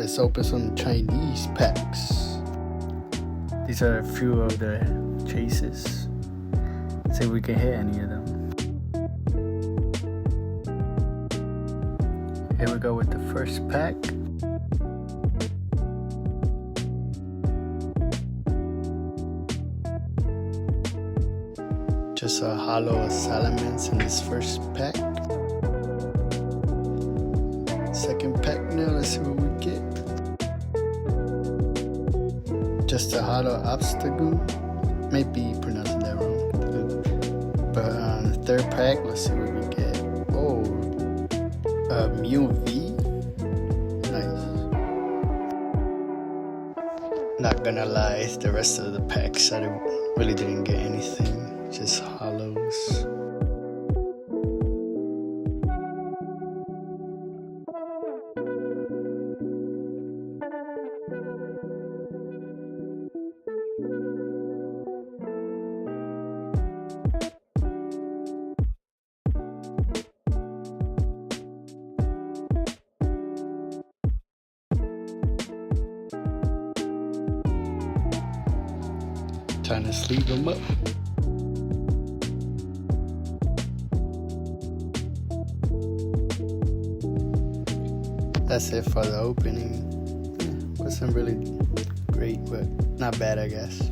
let's open some Chinese packs. These are a few of the chases. See if we can hit any of them. Here we go with the first pack. Just a hollow Salamence in this first pack. Second pack now, let's see what we get. Just a hollow Obstagoon. Maybe pronouncing that wrong. But on the third pack, let's see what we get. Oh, Mew V. Nice. Not gonna lie, the rest of the packs I really didn't get anything. Just hollows. Trying to sleeve them up. That's it for the opening. Wasn't really great, but not bad, I guess.